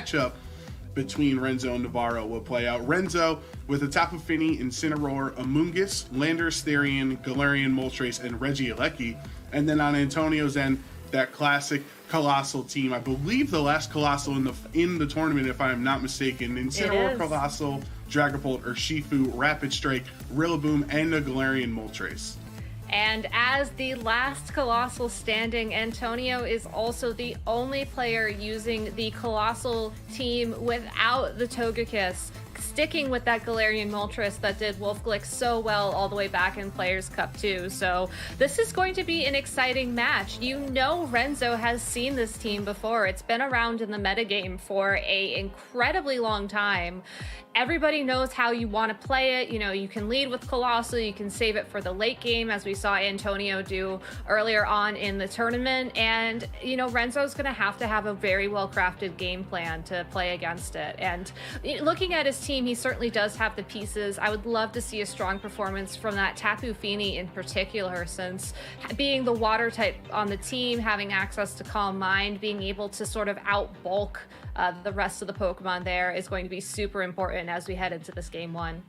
matchup between Renzo and Navarro will play out. Renzo with a Tapu Fini, Incineroar, Amoonguss, Landorus, Therian, Galarian, Moltres, and Regieleki. And then on Antonio's end, that classic Colossal team. I believe the last Colossal in the tournament, if I am not mistaken. Incineroar, Colossal, Dragapult, Urshifu, Rapid Strike, Rillaboom, and a Galarian Moltres. And as the last Colossal standing, Antonio is also the only player using the Colossal team without the Togekiss, sticking with that Galarian Moltres that did Wolfglick so well all the way back in Players' Cup 2. So this is going to be an exciting match. You know Renzo has seen this team before. It's been around in the metagame for an incredibly long time. Everybody knows how you want to play it. You know, you can lead with Colossal, you can save it for the late game, as we saw Antonio do earlier on in the tournament. And, you know, Renzo's going to have a very well-crafted game plan to play against it. And looking at his team, he certainly does have the pieces. I would love to see a strong performance from that Tapu Fini in particular, since being the water type on the team, having access to Calm Mind, being able to sort of outbulk the rest of the Pokemon there is going to be super important as we head into this game one.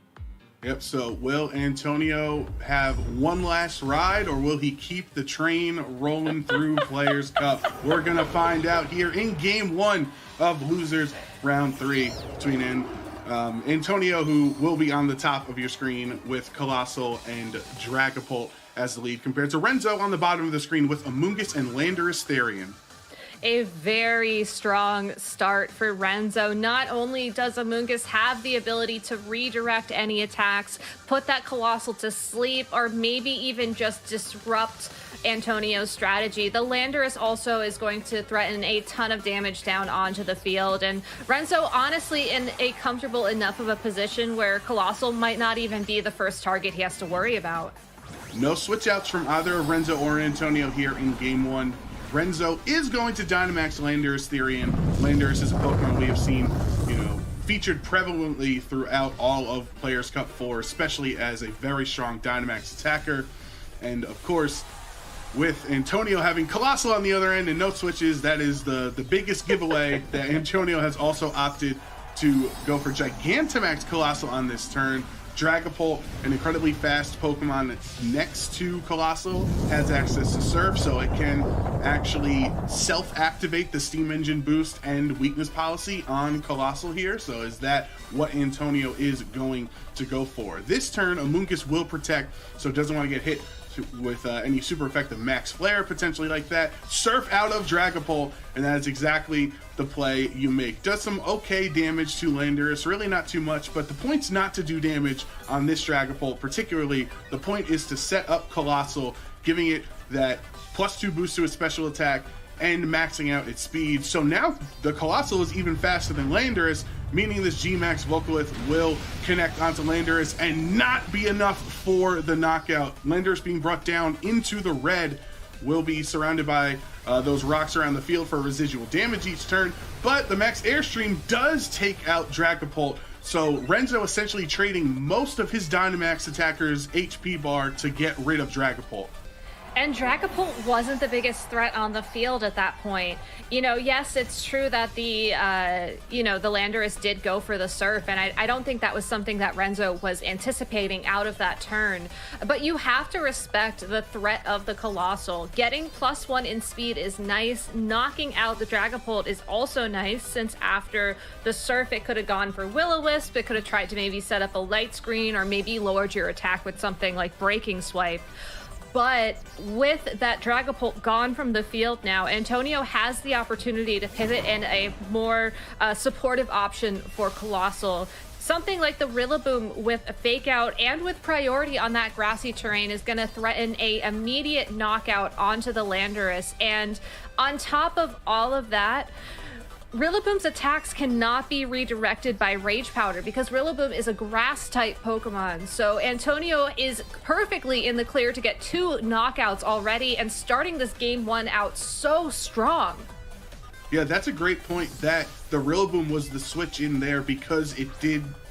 Yep, so will Antonio have one last ride, or will he keep the train rolling through Players' Cup? We're going to find out here in game one of Losers Round 3 between Antonio, who will be on the top of your screen with Colossal and Dragapult as the lead, compared to Renzo on the bottom of the screen with Amoonguss and Landorus Therian. A very strong start for Renzo. Not only does Amoonguss have the ability to redirect any attacks, put that Colossal to sleep, or maybe even just disrupt Antonio's strategy, the Landorus also is going to threaten a ton of damage down onto the field. And Renzo, honestly, in a comfortable enough of a position where Colossal might not even be the first target he has to worry about. No switch outs from either Renzo or Antonio here in game one. Renzo is going to Dynamax Landorus Therian. Landorus is a Pokemon we have seen, featured prevalently throughout all of Players' Cup 4, especially as a very strong Dynamax attacker. And of course, with Antonio having Colossal on the other end and no switches, that is the biggest giveaway that Antonio has also opted to go for Gigantamax Colossal on this turn. Dragapult, an incredibly fast Pokemon next to Colossal, has access to Surf, so it can actually self-activate the Steam Engine boost and weakness policy on Colossal here. So is that what Antonio is going to go for? This turn, Amoonguss will protect, so it doesn't want to get hit with any super effective Max Flare potentially like that. Surf out of Dragapult, and that is exactly the play you make. Does some okay damage to Landorus, really not too much, but the point's not to do damage on this Dragapult particularly. The point is to set up Colossal, giving it that +2 boost to its special attack and maxing out its speed. So now the Colossal is even faster than Landorus, meaning this G-Max Volcalith will connect onto Landorus and not be enough for the knockout. Landorus being brought down into the red will be surrounded by those rocks around the field for residual damage each turn, but the Max Airstream does take out Dragapult. So Renzo essentially trading most of his Dynamax attacker's HP bar to get rid of Dragapult. And Dragapult wasn't the biggest threat on the field at that point. Yes, it's true that the Landorus did go for the Surf, and I don't think that was something that Renzo was anticipating out of that turn. But you have to respect the threat of the Colossal. Getting +1 in speed is nice. Knocking out the Dragapult is also nice, since after the Surf, it could have gone for Will-O-Wisp. It could have tried to maybe set up a light screen, or maybe lowered your attack with something like Breaking Swipe. But with that Dragapult gone from the field now, Antonio has the opportunity to pivot in a more supportive option for Colossal. Something like the Rillaboom with a Fake Out and with priority on that grassy terrain is going to threaten a immediate knockout onto the Landorus. And on top of all of that, Rillaboom's attacks cannot be redirected by Rage Powder because Rillaboom is a grass-type Pokemon. So Antonio is perfectly in the clear to get 2 knockouts already and starting this game one out so strong. Yeah, that's a great point that the Rillaboom was the switch in there because it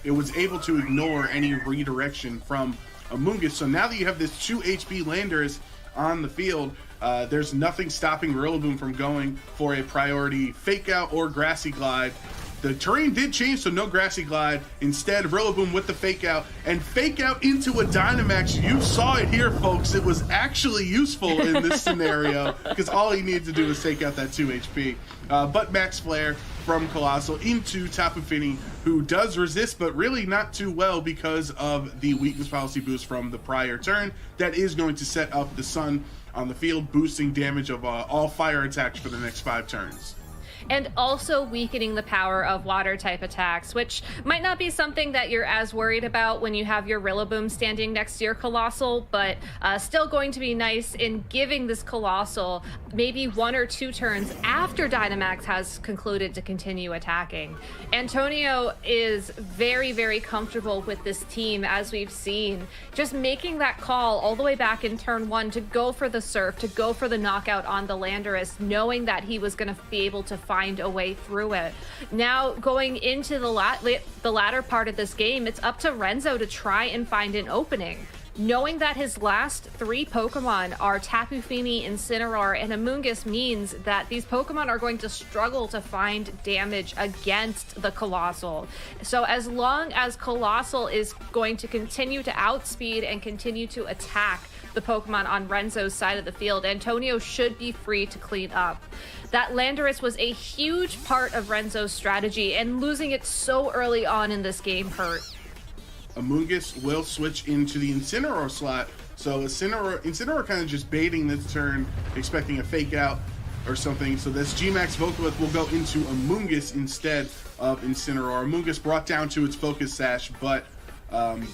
was able to ignore any redirection from Amoonguss. So now that you have this 2 HP Landorus on the field, there's nothing stopping Rillaboom from going for a priority Fake Out or Grassy Glide the terrain did change, so no Grassy Glide. Instead, Rillaboom with the Fake Out, and Fake Out into a Dynamax. You saw it here, folks. It was actually useful in this scenario, because all he needed to do was take out that 2 HP. But Max Flare from Colossal into Tapu Fini, who does resist, but really not too well because of the weakness policy boost from the prior turn. That is going to set up the Sun on the field, boosting damage of all fire attacks for the next 5 turns. And also weakening the power of water type attacks, which might not be something that you're as worried about when you have your Rillaboom standing next to your Colossal, but still going to be nice in giving this Colossal maybe 1 or 2 turns after Dynamax has concluded to continue attacking. Antonio is very, very comfortable with this team, as we've seen, just making that call all the way back in turn 1 to go for the Surf, to go for the knockout on the Landorus, knowing that he was going to be able to find a way through it. Now, going into the latter part of this game, it's up to Renzo to try and find an opening. Knowing that his last 3 Pokemon are Tapu Fini, Incineroar, and Amoonguss means that these Pokemon are going to struggle to find damage against the Colossal. So as long as Colossal is going to continue to outspeed and continue to attack the Pokemon on Renzo's side of the field, Antonio should be free to clean up. That Landorus was a huge part of Renzo's strategy, and losing it so early on in this game hurt. Amoonguss will switch into the Incineroar slot, so Incineroar kind of just baiting this turn, expecting a Fake Out or something, so this G-Max Vocalith will go into Amoonguss instead of Incineroar. Amoonguss brought down to its Focus Sash, but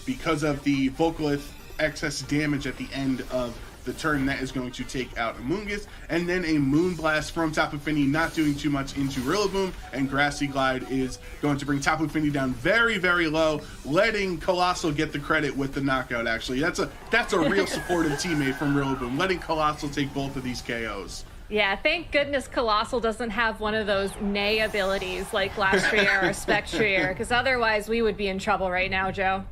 because of the Vocalith excess damage at the end of the turn, that is going to take out Amoonguss, and then a Moonblast from Tapu Fini, not doing too much into Rillaboom, and Grassy Glide is going to bring Tapu Fini down very, very low, letting Colossal get the credit with the knockout. Actually, that's a real supportive teammate from Rillaboom, letting Colossal take both of these KOs. Yeah, thank goodness Colossal doesn't have one of those Nay abilities like Glastrier or Spectrier, because otherwise we would be in trouble right now, Joe.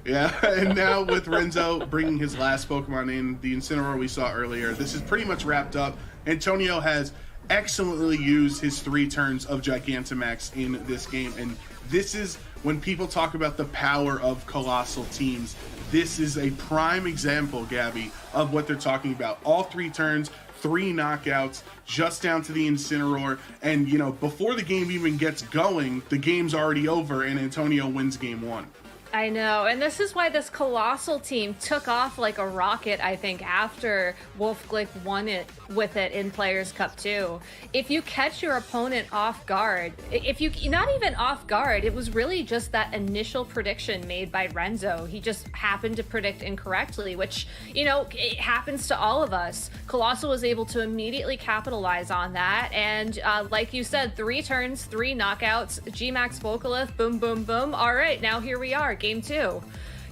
Yeah, and now with Renzo bringing his last Pokemon in, the Incineroar we saw earlier, this is pretty much wrapped up. Antonio has excellently used his 3 turns of Gigantamax in this game, and this is when people talk about the power of Colossal teams. This is a prime example, Gabby, of what they're talking about. All 3 turns, 3 knockouts, just down to the Incineroar, and before the game even gets going, the game's already over, and Antonio wins game 1. I know, and this is why this Colossal team took off like a rocket, I think, after Wolfglick won it with it in Players' Cup 2. If you catch your opponent off guard, not even off guard, it was really just that initial prediction made by Renzo. He just happened to predict incorrectly, which, it happens to all of us. Colossal was able to immediately capitalize on that, and like you said, 3 turns, 3 knockouts, G-Max Vocalith, boom, boom, boom. All right, now here we are. Game 2.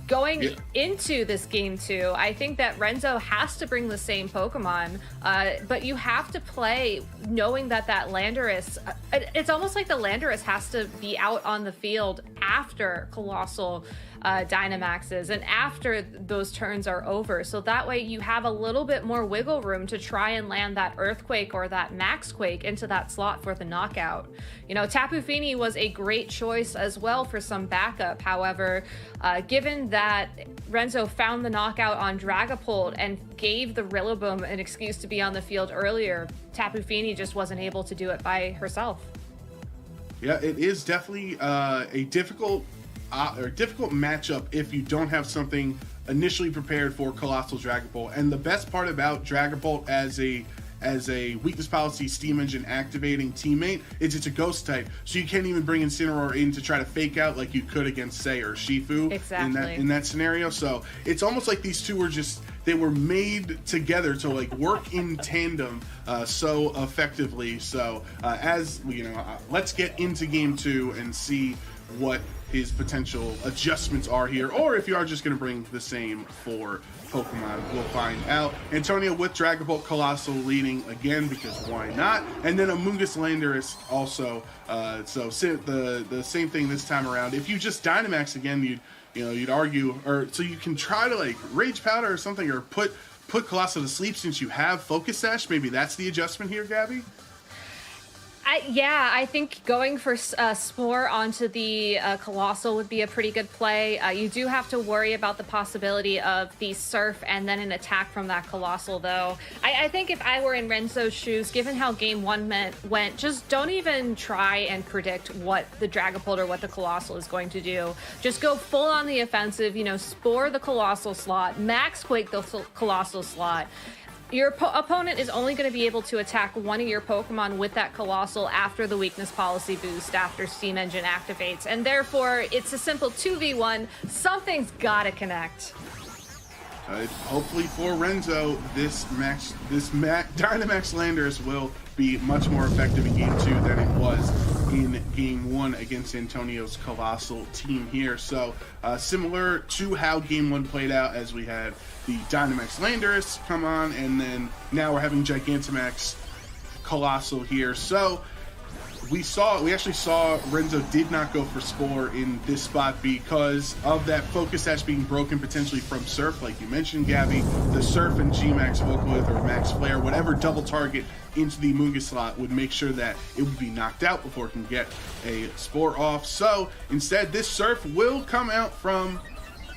Going into this game 2, I think that Renzo has to bring the same Pokemon, but you have to play knowing that Landorus, it's almost like the Landorus has to be out on the field after Colossal Dynamaxes and after those turns are over, so that way you have a little bit more wiggle room to try and land that Earthquake or that Max Quake into that slot for the knockout. Tapu Fini was a great choice as well for some backup. However, given that Renzo found the knockout on Dragapult and gave the Rillaboom an excuse to be on the field earlier, Tapu Fini just wasn't able to do it by herself. Yeah, it is definitely a difficult matchup if you don't have something initially prepared for Colossal Dragapult. And the best part about Dragapult as a weakness policy steam engine activating teammate is it's a ghost type, so you can't even bring Incineroar in to try to fake out like you could against Say or Shifu. Exactly. in that scenario. So it's almost like these two were made together to work in tandem so effectively. So let's get into game 2 and see what his potential adjustments are here, or if you are just going to bring the same 4 Pokemon, we'll find out. Antonio with Dragapult Colossal leading again, because why not? And then Amoonguss Landorus also. So the same thing this time around. If you just Dynamax again, you'd argue, or so you can try to Rage Powder or something, or put Colossal to sleep since you have Focus Sash. Maybe that's the adjustment here, Gabby. I think going for Spore onto the Colossal would be a pretty good play. You do have to worry about the possibility of the Surf and then an attack from that Colossal, though. I think if I were in Renzo's shoes, given how game one went, just don't even try and predict what the Dragapult or what the Colossal is going to do. Just go full on the offensive, Spore the Colossal slot, Max Quake the Colossal slot. Your opponent is only going to be able to attack one of your Pokemon with that Colossal after the weakness policy boost, after Steam Engine activates, and therefore it's a simple 2v1. Something's got to connect. Hopefully for Renzo, this Dynamax Landorus will be much more effective in Game 2 than it was in Game 1 against Antonio's Colossal team here. So similar to how Game 1 played out, as we had the Dynamax Landorus come on, and then now we're having Gigantamax Colossal here. So we actually saw Renzo did not go for Spore in this spot because of that Focus Sash being broken potentially from Surf, like you mentioned, Gabby. The Surf and G-Max Volcalith or Max Flare, whatever double target into the Amoonguss slot would make sure that it would be knocked out before it can get a Spore off. So instead, this Surf will come out from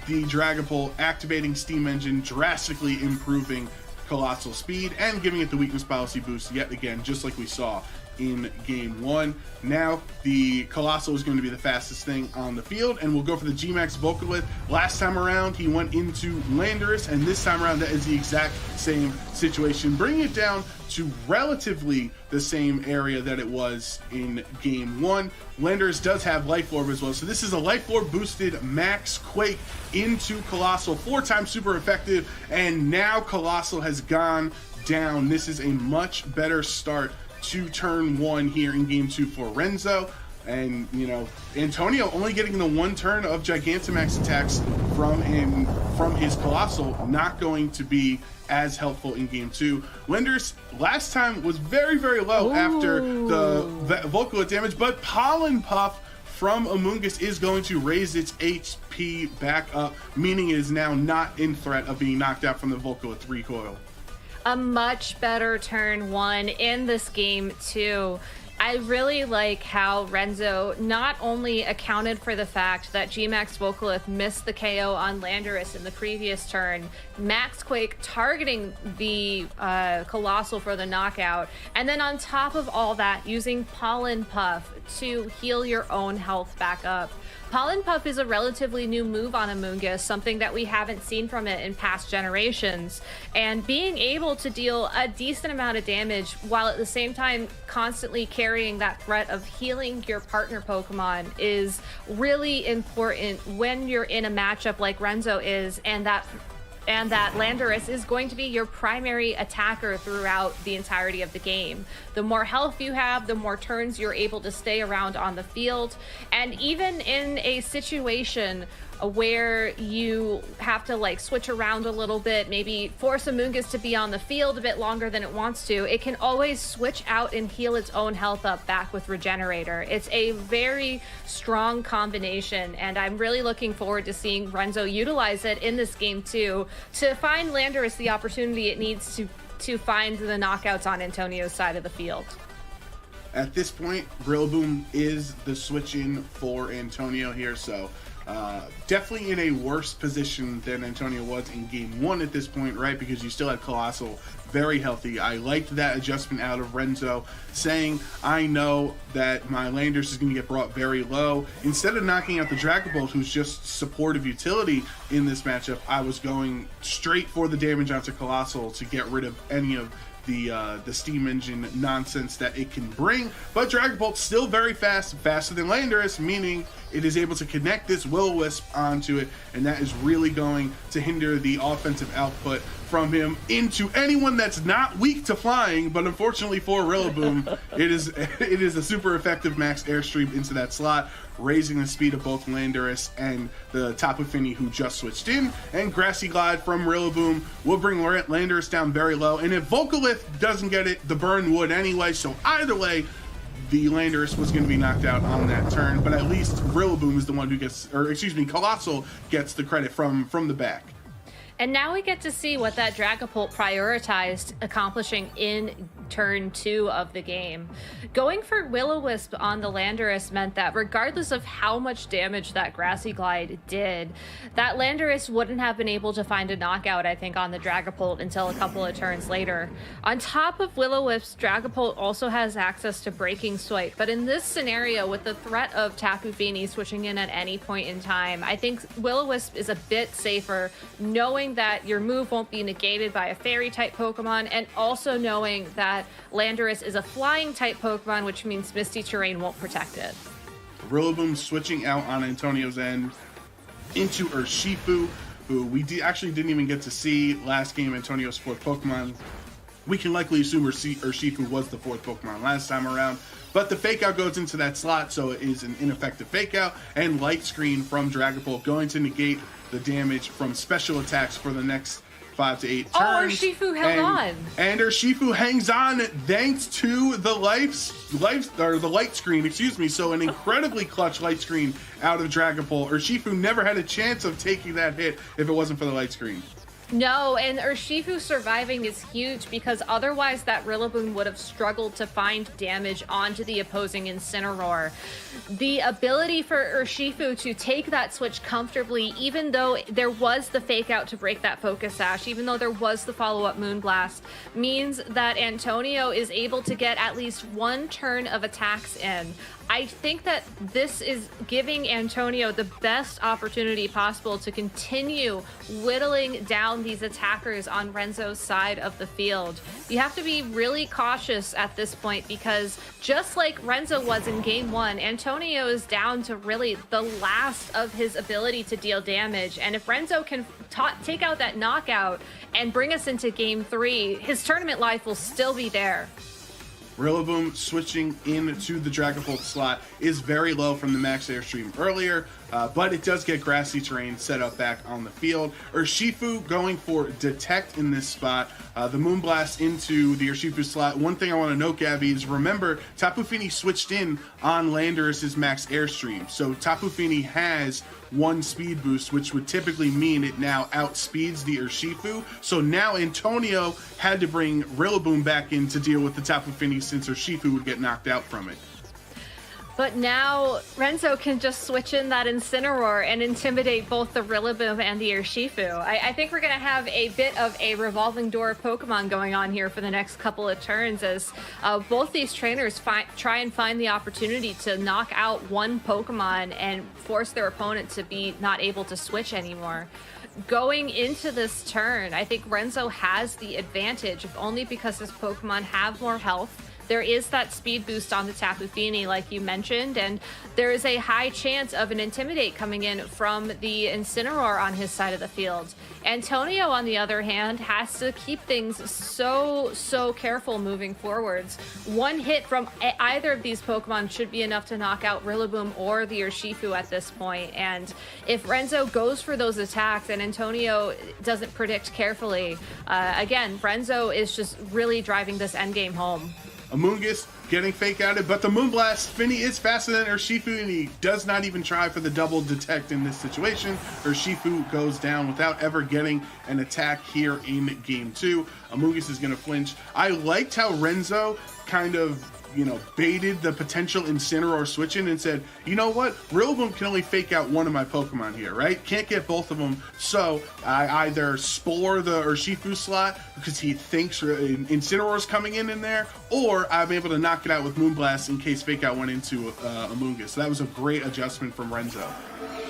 the Dragapult, activating Steam Engine, drastically improving Colossal speed and giving it the weakness policy boost yet again, just like we saw in Game 1. Now the Colossal is going to be the fastest thing on the field, and we'll go for the G-Max Volcalith. Last time around he went into Landorus, and this time around that is the exact same situation, bringing it down to relatively the same area that it was in Game 1. Landorus does have Life Orb as well, so this is a Life Orb boosted Max Quake into Colossal, 4 times super effective, and now Colossal has gone down. This is a much better start to turn 1 here in Game 2 for Renzo. And Antonio only getting the 1 turn of Gigantamax attacks from his Colossal, not going to be as helpful in Game 2. Landorus last time was very, very low after the Volcalith damage, but Pollen Puff from Amoonguss is going to raise its HP back up, meaning it is now not in threat of being knocked out from the Volcalith recoil. A much better turn 1 in this game too. I really like how Renzo not only accounted for the fact that G-Max Volcalith missed the KO on Landorus in the previous turn, Max Quake targeting the Colossal for the knockout, and then on top of all that, using Pollen Puff to heal your own health back up. Pollen Puff is a relatively new move on Amoonguss, something that we haven't seen from it in past generations, and being able to deal a decent amount of damage while at the same time constantly carrying that threat of healing your partner Pokemon is really important when you're in a matchup like Renzo is, and that Landorus is going to be your primary attacker throughout the entirety of the game. The more health you have, the more turns you're able to stay around on the field. And even in a situation where you have to switch around a little bit, maybe force Amoonguss to be on the field a bit longer than it wants to, it can always switch out and heal its own health up back with Regenerator. It's a very strong combination, and I'm really looking forward to seeing Renzo utilize it in this game too, to find Landorus the opportunity it needs to find the knockouts on Antonio's side of the field. At this point, Rillaboom is the switch-in for Antonio here, so definitely in a worse position than Antonio was in Game 1 at this point, right? Because you still had Colossal very healthy. I liked that adjustment out of Renzo, saying, I know that my Landorus is going to get brought very low. Instead of knocking out the Dragapult, who's just supportive utility in this matchup, I was going straight for the damage onto Colossal to get rid of any of the Steam Engine nonsense that it can bring. But Dragapult's still very fast, faster than Landorus, meaning it is able to connect this Will-O-Wisp onto it, and that is really going to hinder the offensive output from him into anyone that's not weak to flying. But unfortunately for Rillaboom, it is a super effective max airstream into that slot, raising the speed of both Landorus and the Tapu Fini, who just switched in. And Grassy Glide from Rillaboom will bring Landorus down very low, and if Volcalith doesn't get it, the burn would anyway. So either way, the Landorus was going to be knocked out on that turn, but at least Rillaboom is the one who gets, or excuse me, Colossal gets the credit from the back. And now we get to see what that Dragapult prioritized accomplishing in turn 2 of the game. Going for Will-O-Wisp on the Landorus meant that regardless of how much damage that Grassy Glide did, that Landorus wouldn't have been able to find a knockout, I think, on the Dragapult until a couple of turns later. On top of Will-O-Wisp, Dragapult also has access to Breaking Swipe, but in this scenario, with the threat of Tapu Fini switching in at any point in time, I think Will-O-Wisp is a bit safer, knowing that your move won't be negated by a Fairy-type Pokemon, and also knowing that Landorus is a Flying-type Pokemon, which means Misty Terrain won't protect it. Rillaboom switching out on Antonio's end into Urshifu, who we actually didn't even get to see last game, Antonio's 4th Pokemon. We can likely assume Urshifu was the 4th Pokemon last time around, but the Fake Out goes into that slot, so it is an ineffective Fake Out, and Light Screen from Dragapult going to negate the damage from special attacks for the next 5 to 8 turns. Oh, Urshifu held on. And Urshifu hangs on thanks to the the Light Screen, excuse me. So an incredibly clutch Light Screen out of Dragapult. Urshifu never had a chance of taking that hit if it wasn't for the Light Screen. No, and Urshifu surviving is huge because otherwise that Rillaboom would have struggled to find damage onto the opposing Incineroar. The ability for Urshifu to take that switch comfortably, even though there was the Fake Out to break that Focus Sash, even though there was the follow-up Moonblast, means that Antonio is able to get at least one turn of attacks in. I think that this is giving Antonio the best opportunity possible to continue whittling down these attackers on Renzo's side of the field. You have to be really cautious at this point because just like Renzo was in game 1, Antonio is down to really the last of his ability to deal damage. And if Renzo can take out that knockout and bring us into game 3, his tournament life will still be there. Rillaboom switching into the Dragapult slot is very low from the max airstream earlier, but it does get grassy terrain set up back on the field. Urshifu going for Detect in this spot. The Moonblast into the Urshifu slot. One thing I want to note, Gabby, is remember Tapu Fini switched in on Landorus' max airstream. So Tapu Fini has 1 speed boost, which would typically mean it now outspeeds the Urshifu. So now Antonio had to bring Rillaboom back in to deal with the Tapu Fini since Urshifu would get knocked out from it. But now Renzo can just switch in that Incineroar and intimidate both the Rillaboom and the Urshifu. I think we're going to have a bit of a revolving door of Pokemon going on here for the next couple of turns as both these trainers try and find the opportunity to knock out one Pokemon and force their opponent to be not able to switch anymore. Going into this turn, I think Renzo has the advantage, if only because his Pokemon have more health. There is that speed boost on the Tapu Fini, like you mentioned, and there is a high chance of an Intimidate coming in from the Incineroar on his side of the field. Antonio, on the other hand, has to keep things so careful moving forwards. One hit from either of these Pokemon should be enough to knock out Rillaboom or the Urshifu at this point, and if Renzo goes for those attacks and Antonio doesn't predict carefully, again, Renzo is just really driving this endgame home. Amoonguss getting Fake Outed, but the Moonblast, Fini is faster than Urshifu, and he does not even try for the double Detect in this situation. Urshifu goes down without ever getting an attack here in Game 2. Amoonguss is going to flinch. I liked how Renzo kind of, baited the potential Incineroar switch in and said, you know what, Rillaboom can only Fake Out one of my Pokemon here, right? Can't get both of them, so I either Spore the Urshifu slot because he thinks Incineroar's coming in there, or I'm able to knock it out with Moonblast in case Fake Out went into Amoonguss. So that was a great adjustment from Renzo.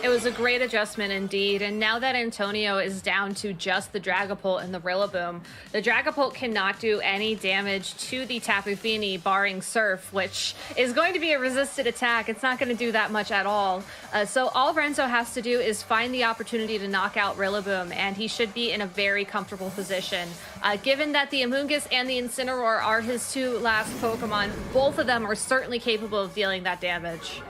It was a great adjustment indeed, and now that Antonio is down to just the Dragapult and the Rillaboom, the Dragapult cannot do any damage to the Tapu Fini, barring Surf, which is going to be a resisted attack. It's not going to do that much at all. So all Renzo has to do is find the opportunity to knock out Rillaboom, and he should be in a very comfortable position. Given that the Amoonguss and the Incineroar are his 2 last Pokemon, both of them are certainly capable of dealing that damage.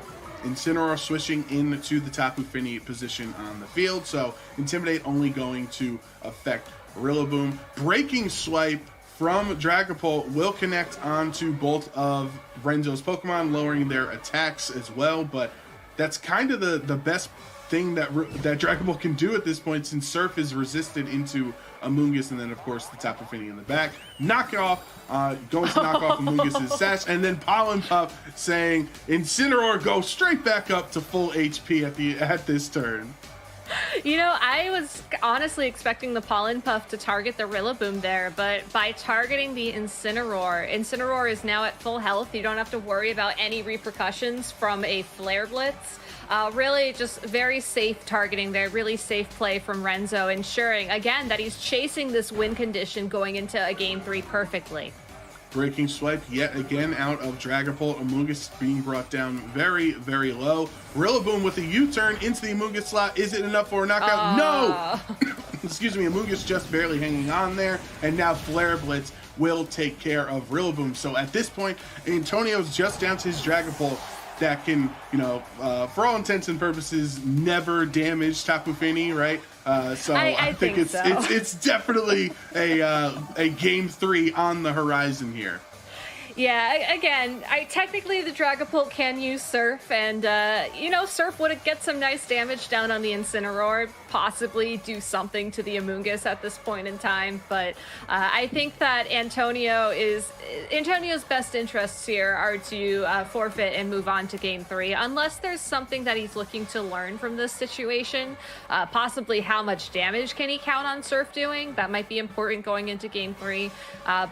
Incineroar switching into the Tapu Fini position on the field, so Intimidate only going to affect Rillaboom. Breaking Swipe from Dragapult will connect onto both of Renzo's Pokemon, lowering their attacks as well, but that's kind of the best thing that Dragon Ball can do at this point, since Surf is resisted into Amoonguss, and then of course the Tapu Fini in the back. Knock off, going to knock off Amoonguss' sash, and then Pollen Puff saying Incineroar go straight back up to full HP at this turn. You know, I was honestly expecting the Pollen Puff to target the Rillaboom there, but by targeting the Incineroar is now at full health. You don't have to worry about any repercussions from a Flare Blitz. Really just very safe targeting there, really safe play from Renzo, ensuring, again, that he's chasing this win condition going into a Game 3 perfectly. Breaking Swipe yet again out of Dragapult. Amoonguss being brought down very, very low. Rillaboom with a U-turn into the Amoonguss slot. Is it enough for a knockout? No! Excuse me, Amoonguss just barely hanging on there. And now Flare Blitz will take care of Rillaboom. So at this point, Antonio's just down to his Dragapult that can, for all intents and purposes, never damage Tapu Fini, right? So I think it's definitely a Game 3 on the horizon here. Yeah, again, technically the Dragapult can use Surf, and, Surf would get some nice damage down on the Incineroar, possibly do something to the Amoonguss at this point in time, but I think that Antonio's best interests here are to forfeit and move on to Game 3, unless there's something that he's looking to learn from this situation, possibly how much damage can he count on Surf doing. That might be important going into Game 3,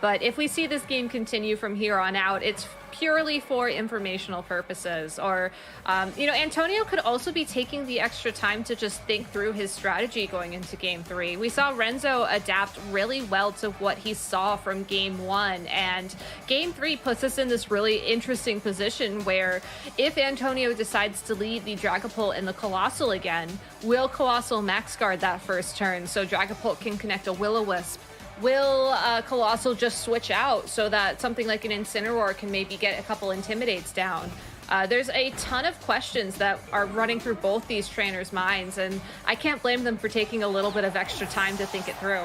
but if we see this game continue from here on out, it's purely for informational purposes. Or Antonio could also be taking the extra time to just think through his strategy going into Game 3. We saw Renzo adapt really well to what he saw from Game 1, and Game 3 puts us in this really interesting position where if Antonio decides to lead the Dragapult and the Colossal again, will Colossal max guard that first turn so Dragapult can connect a Will-O-Wisp? Will Colossal just switch out so that something like an Incineroar can maybe get a couple Intimidates down? There's a ton of questions that are running through both these trainers' minds, and I can't blame them for taking a little bit of extra time to think it through.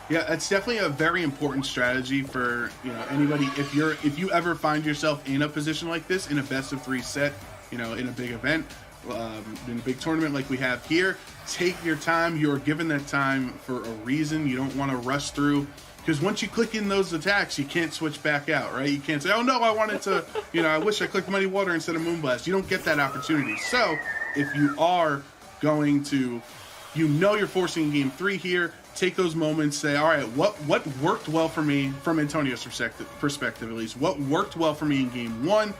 Yeah, it's definitely a very important strategy for anybody. If you ever find yourself in a position like this, in a best-of-3 set, in a big event, in a big tournament like we have here, take your time. You're given that time for a reason. You don't want to rush through, because once you click in those attacks, you can't switch back out, right? You can't say, oh no, I wanted to, I wish I clicked Muddy Water instead of Moonblast. You don't get that opportunity. So if you are going to, you're forcing Game 3 here, take those moments, say, all right, what worked well for me from Antonio's perspective at least? What worked well for me in Game 1?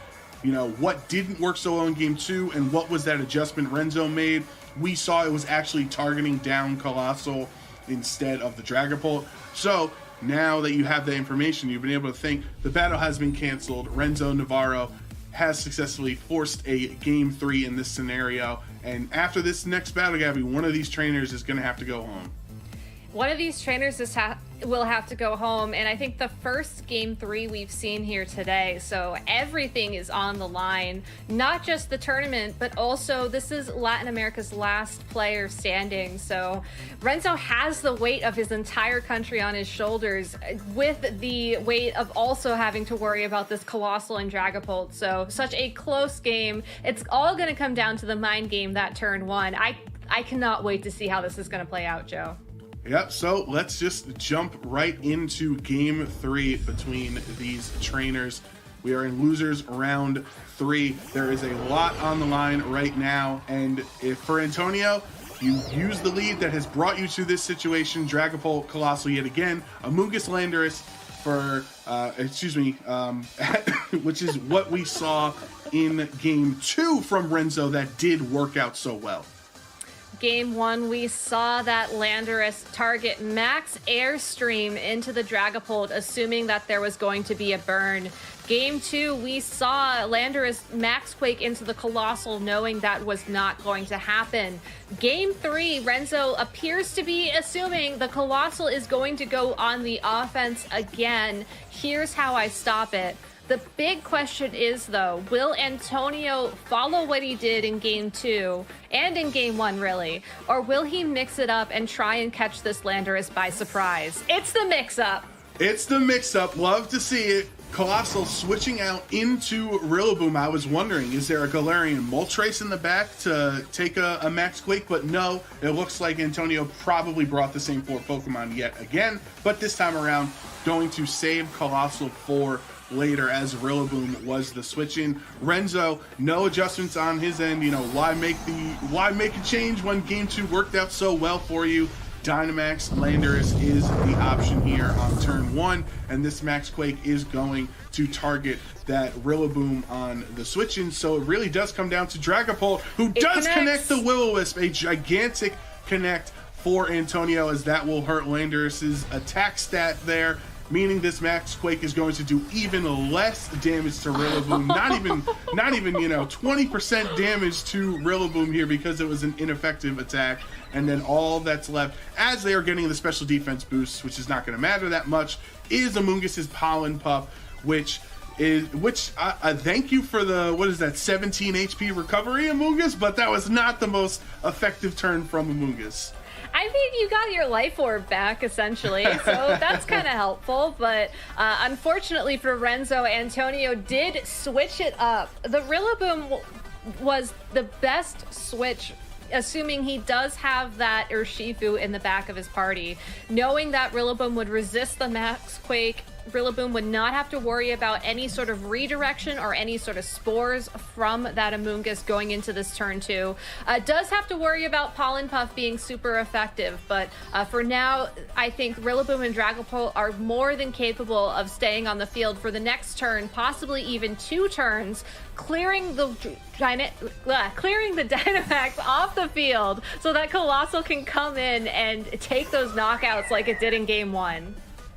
What didn't work so well in Game 2, and what was that adjustment Renzo made? We saw it was actually targeting down Colossal instead of the Dragapult. So now that you have that information, you've been able to think the battle has been canceled. Renzo Navarro has successfully forced a Game 3 in this scenario. And after this next battle, Gabby, one of these trainers is going to have to go home. One of these trainers will have to go home, and I think the first Game 3 we've seen here today, so everything is on the line. Not just the tournament, but also this is Latin America's last player standing, so Renzo has the weight of his entire country on his shoulders, with the weight of also having to worry about this Colossal and Dragapult, so such a close game. It's all going to come down to the mind game that turn 1. I cannot wait to see how this is going to play out, Joe. Yep, so let's just jump right into Game 3 between these trainers. We are in losers round 3. There is a lot on the line right now, and if for Antonio, you use the lead that has brought you to this situation, Dragapult, Colossal yet again, Amoonguss Landorus for, which is what we saw in Game 2 from Renzo that did work out so well. Game 1, we saw that Landorus target max airstream into the Dragapult, assuming that there was going to be a burn. Game 2, we saw Landorus max quake into the Colossal, knowing that was not going to happen. Game 3, Renzo appears to be assuming the Colossal is going to go on the offense again. Here's how I stop it. The big question is, though, will Antonio follow what he did in Game 2 and in Game 1, really? Or will he mix it up and try and catch this Landorus by surprise? It's the mix-up. It's the mix-up. Love to see it. Colossal switching out into Rillaboom. I was wondering, is there a Galarian Moltres in the back to take a Max Quake? But no, it looks like Antonio probably brought the same 4 Pokemon yet again, but this time around going to save Colossal for later, as Rillaboom was the switch in. Renzo, no adjustments on his end. You know, why make a change when game 2 worked out so well for you? Dynamax Landorus is the option here on turn 1, and this Max Quake is going to target that Rillaboom on the switch-in, so it really does come down to Dragapult, who does connect the Will-O-Wisp, a gigantic connect for Antonio, as that will hurt Landorus's attack stat there, meaning this Max Quake is going to do even less damage to Rillaboom. not even, you know, 20% damage to Rillaboom here, because it was an ineffective attack. And then all that's left, as they are getting the special defense boost, which is not going to matter that much, is Amoongus's Pollen Puff, which thank you for the, what is that, 17 HP recovery, Amoongus, but that was not the most effective turn from Amoongus. I mean, you got your life orb back, essentially, so that's kind of helpful. But unfortunately for Renzo, Antonio did switch it up. The Rillaboom was the best switch, assuming he does have that Urshifu in the back of his party. Knowing that Rillaboom would resist the Max Quake, Rillaboom would not have to worry about any sort of redirection or any sort of spores from that Amoongus going into this turn 2. Does have to worry about Pollen Puff being super effective, but for now, I think Rillaboom and Dragapult are more than capable of staying on the field for the next turn, possibly even 2 turns, clearing the Dynamax off the field so that Colossal can come in and take those knockouts like it did in game 1.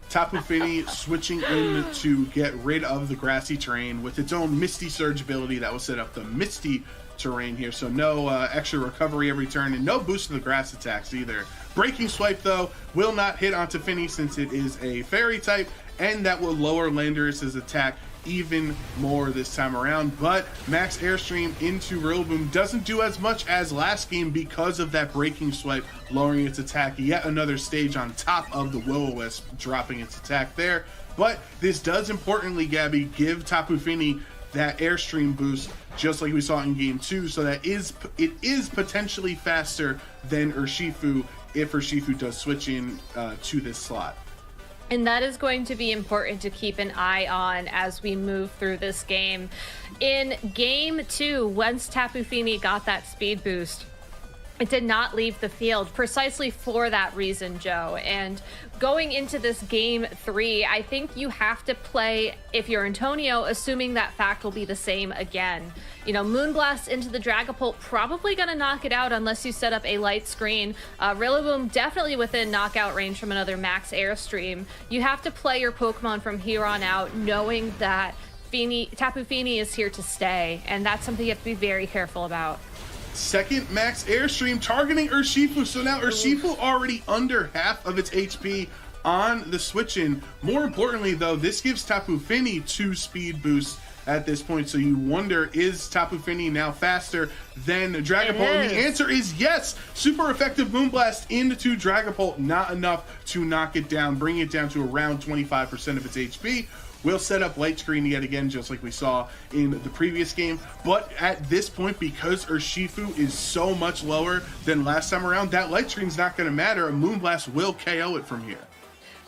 Tapu Fini switching in to get rid of the grassy terrain with its own Misty Surge ability that will set up the Misty terrain here. So no extra recovery every turn, and no boost to the grass attacks either. Breaking Swipe, though, will not hit onto Fini since it is a fairy type, and that will lower Landorus's attack even more this time around. But Max Airstream into Rillaboom doesn't do as much as last game because of that Breaking Swipe, lowering its attack yet another stage on top of the Will-O-Wisp, dropping its attack there. But this does importantly, Gabby, give Tapu Fini that Airstream boost, just like we saw in game 2, so that it is potentially faster than Urshifu if Urshifu does switch in to this slot. And that is going to be important to keep an eye on as we move through this game. In game 2, once Tapu Fini got that speed boost, it did not leave the field precisely for that reason, Joe. And going into this game 3, I think you have to play, if you're Antonio, assuming that fact will be the same again. You know, Moonblast into the Dragapult, probably going to knock it out unless you set up a light screen. Rillaboom definitely within knockout range from another Max Airstream. You have to play your Pokemon from here on out, knowing that Tapu Fini is here to stay, and that's something you have to be very careful about. Second Max Airstream targeting Urshifu, so now Urshifu already under half of its HP on the switch-in. More importantly, though, this gives Tapu Fini 2 speed boosts at this point, so you wonder, is Tapu Fini now faster than Dragapult? And the answer is yes! Super effective Moonblast into Dragapult, not enough to knock it down, bring it down to around 25% of its HP. Will set up light screen yet again, just like we saw in the previous game. But at this point, because Urshifu is so much lower than last time around, that light screen's not going to matter. A Moonblast will KO it from here.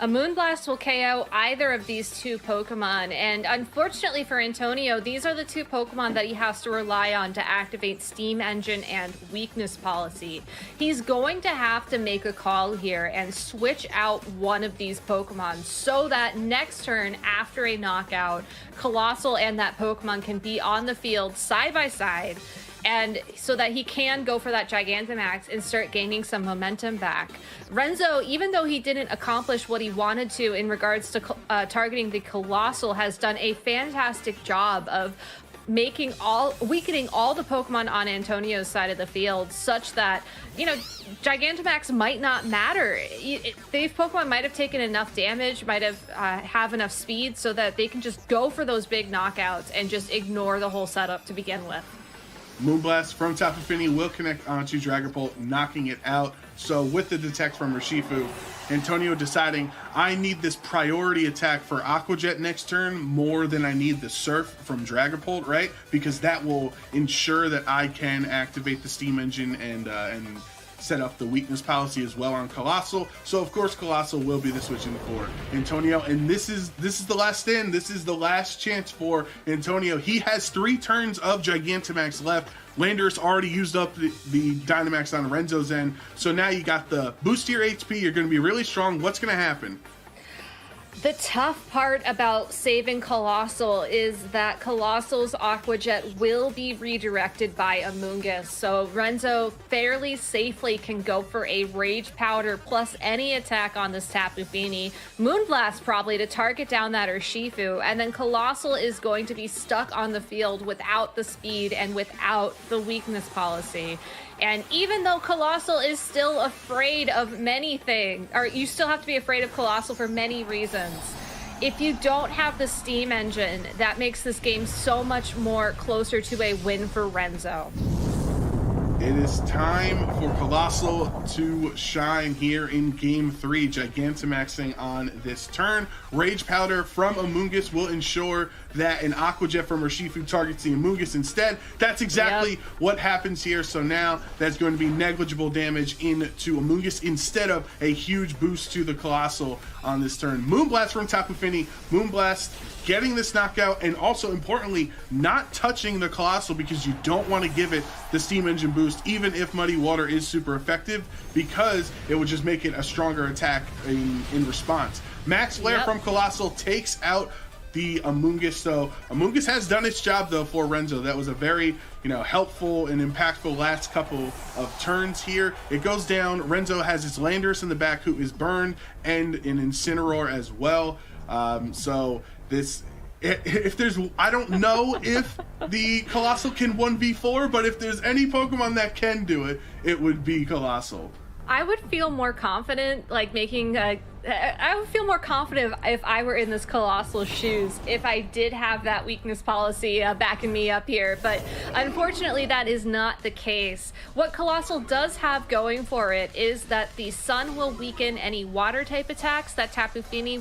A Moonblast will KO either of these 2 Pokemon, and unfortunately for Antonio, these are the 2 Pokemon that he has to rely on to activate Steam Engine and Weakness Policy. He's going to have to make a call here and switch out one of these Pokemon so that next turn, after a knockout, Colossal and that Pokemon can be on the field side by side, and so that he can go for that Gigantamax and start gaining some momentum back. Renzo, even though he didn't accomplish what he wanted to in regards to targeting the Colossal, has done a fantastic job of weakening all the Pokemon on Antonio's side of the field, such that, you know, Gigantamax might not matter. These Pokemon might have taken enough damage, might have enough speed, so that they can just go for those big knockouts and just ignore the whole setup to begin with. Moonblast from Tapu Fini will connect onto Dragapult, knocking it out. So with the Detect from Urshifu, Antonio deciding, I need this priority attack for Aqua Jet next turn more than I need the Surf from Dragapult, right? Because that will ensure that I can activate the Steam Engine and set up the weakness policy as well on Colossal. So of course Colossal will be the switching for Antonio, and this is the last stand. This is the last chance for Antonio. He has 3 turns of Gigantamax left. Landorus already used up the Dynamax on Renzo's end, so now you got the boost to your HP. You're going to be really strong. What's going to happen? The tough part about saving Colossal is that Colossal's Aqua Jet will be redirected by Amoonguss, so Renzo fairly safely can go for a Rage Powder plus any attack on this Tapu Fini. Moonblast probably to target down that Urshifu, and then Colossal is going to be stuck on the field without the speed and without the weakness policy. And even though Colossal is still afraid of many things, or you still have to be afraid of Colossal for many reasons, if you don't have the Steam Engine, that makes this game so much more closer to a win for Renzo. It is time for Colossal to shine here in Game 3, Gigantamaxing on this turn. Rage Powder from Amoonguss will ensure that an Aqua Jet from Urshifu targets the Amoonguss instead. That's exactly what happens here. So now that's going to be negligible damage into Amoonguss instead of a huge boost to the Colossal on this turn. Moonblast from Tapu Fini. Moonblast getting this knockout, and also importantly, not touching the Colossal because you don't want to give it the Steam Engine boost, even if Muddy Water is super effective, because it would just make it a stronger attack in response. Max Lair from Colossal takes out the Amoonguss. So Amoonguss has done its job though for Renzo. That was a very helpful and impactful last couple of turns here. It goes down. Renzo has his Landorus in the back who is burned, and an Incineroar as well. So this, if there's, I don't know if the Colossal can 1v4, but if there's any Pokemon that can do it, it would be Colossal. I would feel more confident, like I would feel more confident if I were in this Colossal shoes, if I did have that weakness policy backing me up here, but unfortunately that is not the case. What Colossal does have going for it is that the Sun will weaken any water type attacks that Tapu Fini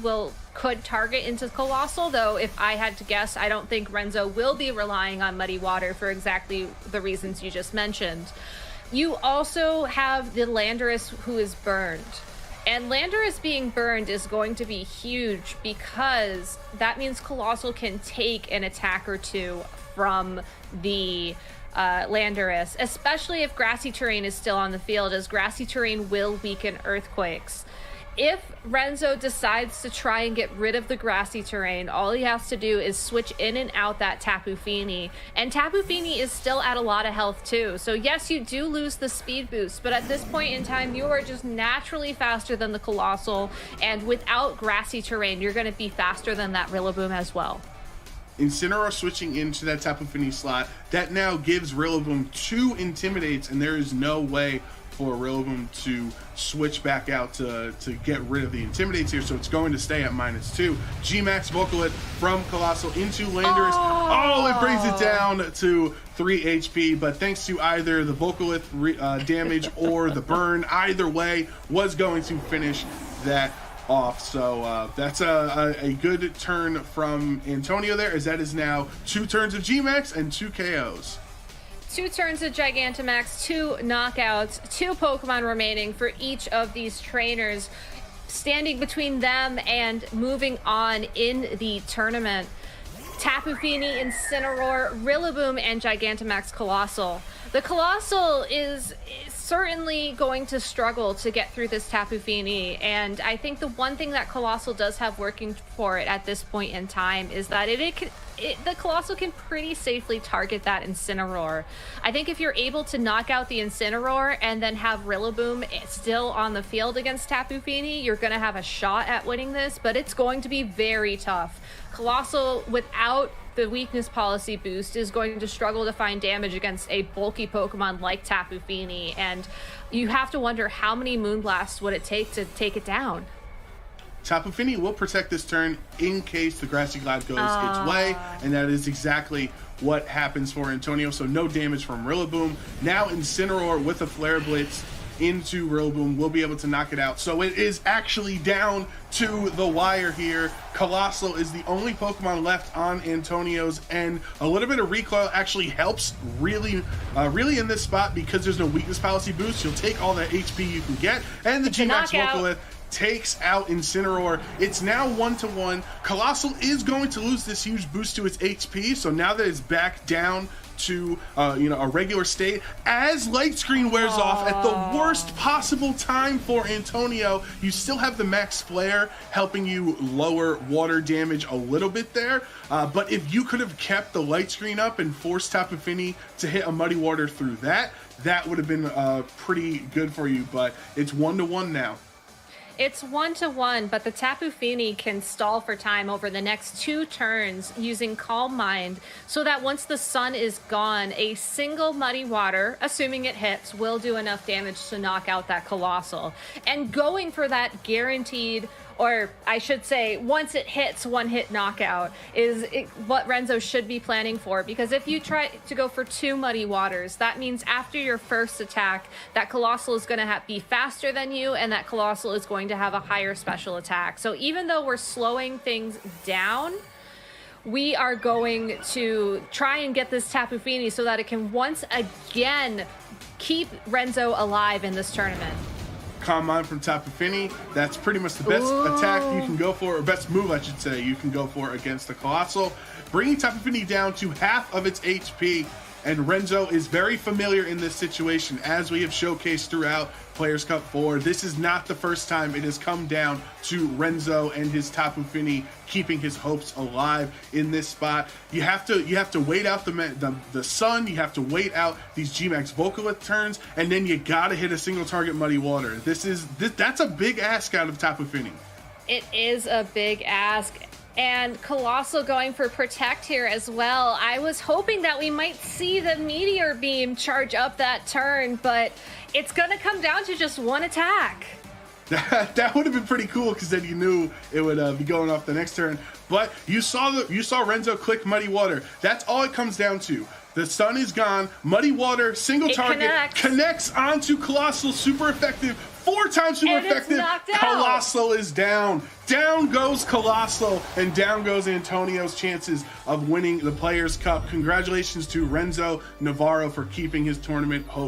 could target into Colossal, though if I had to guess, I don't think Renzo will be relying on Muddy Water for exactly the reasons you just mentioned. You also have the Landorus who is burned. And Landorus being burned is going to be huge because that means Colossal can take an attack or two from the Landorus, especially if Grassy Terrain is still on the field, as Grassy Terrain will weaken Earthquakes. If Renzo decides to try and get rid of the Grassy Terrain, all he has to do is switch in and out that Tapu Fini. And Tapu Fini is still at a lot of health too. So yes, you do lose the speed boost, but at this point in time, you are just naturally faster than the Colossal. And without Grassy Terrain, you're going to be faster than that Rillaboom as well. Incineroar switching into that Tapu Fini slot. That now gives Rillaboom 2 Intimidates, and there is no way for Rillaboom to switch back out to get rid of the Intimidates here, so it's going to stay at -2. G-Max Vocalith from Colossal into Landorus. Oh, it brings it down to 3 HP, but thanks to either the Vocalith damage or the burn, either way was going to finish that off. So that's a good turn from Antonio there, as that is now 2 turns of G-Max and 2 KOs. 2 turns of Gigantamax, 2 knockouts, 2 Pokemon remaining for each of these trainers, standing between them and moving on in the tournament. Tapu Fini, Incineroar, Rillaboom, and Gigantamax Colossal. The Colossal is certainly going to struggle to get through this Tapu Fini, and I think the one thing that Colossal does have working for it at this point in time is that the Colossal can pretty safely target that Incineroar. I think if you're able to knock out the Incineroar and then have Rillaboom still on the field against Tapu Fini, you're going to have a shot at winning this, but it's going to be very tough. Colossal, without the weakness policy boost, is going to struggle to find damage against a bulky Pokemon like Tapu Fini, and you have to wonder how many Moonblasts would it take to take it down. Tapu Fini will protect this turn in case the Grassy Glide goes its way, and that is exactly what happens for Antonio. So no damage from Rillaboom. Now Incineroar with a Flare Blitz into Rillaboom will be able to knock it out. So it is actually down to the wire here. Colossal is the only Pokemon left on Antonio's end. A little bit of recoil actually helps really in this spot because there's no weakness policy boost. You'll take all that HP you can get, and the G-Max Vocalith takes out Incineroar. It's now 1-1. Colossal is going to lose this huge boost to its HP, so now that it's back down to a regular state, as Light Screen wears off at the worst possible time for Antonio, you still have the Max Flare helping you lower water damage a little bit there, but if you could have kept the Light Screen up and forced Tapu Fini to hit a Muddy Water through that would have been pretty good for you, but it's 1-1 now. It's 1-1, but the Tapu Fini can stall for time over the next 2 turns using Calm Mind, so that once the sun is gone, a single Muddy Water, assuming it hits, will do enough damage to knock out that Colossal. And going for that guaranteed, or I should say, once it hits, 1-hit knockout is what Renzo should be planning for. Because if you try to go for 2 Muddy Waters, that means after your first attack, that Colossal is going to be faster than you, and that Colossal is going to have a higher special attack. So even though we're slowing things down, we are going to try and get this Tapu Fini so that it can once again keep Renzo alive in this tournament. Calm Mind from Tapu Fini. That's pretty much the best attack you can go for, or best move, I should say, you can go for against the Colossal, bringing Tapu Fini down to half of its HP. And Renzo is very familiar in this situation, as we have showcased throughout Players Cup 4. This is not the first time it has come down to Renzo and his Tapu Fini keeping his hopes alive in this spot. You have to wait out the sun. You have to wait out these G-Max Vocalith turns, and then you gotta hit a single target Muddy Water. That's a big ask out of Tapu Fini. It is a big ask. And Colossal going for Protect here as well. I was hoping that we might see the Meteor Beam charge up that turn, but it's going to come down to just 1 attack. That would have been pretty cool, because then you knew it would be going off the next turn. But you saw Renzo click Muddy Water. That's all it comes down to. The sun is gone. Muddy Water, single target, connects onto Colossal. Super effective. 4 times super effective. Colossal is down. Down goes Colossal, and down goes Antonio's chances of winning the Players' Cup. Congratulations to Renzo Navarro for keeping his tournament hope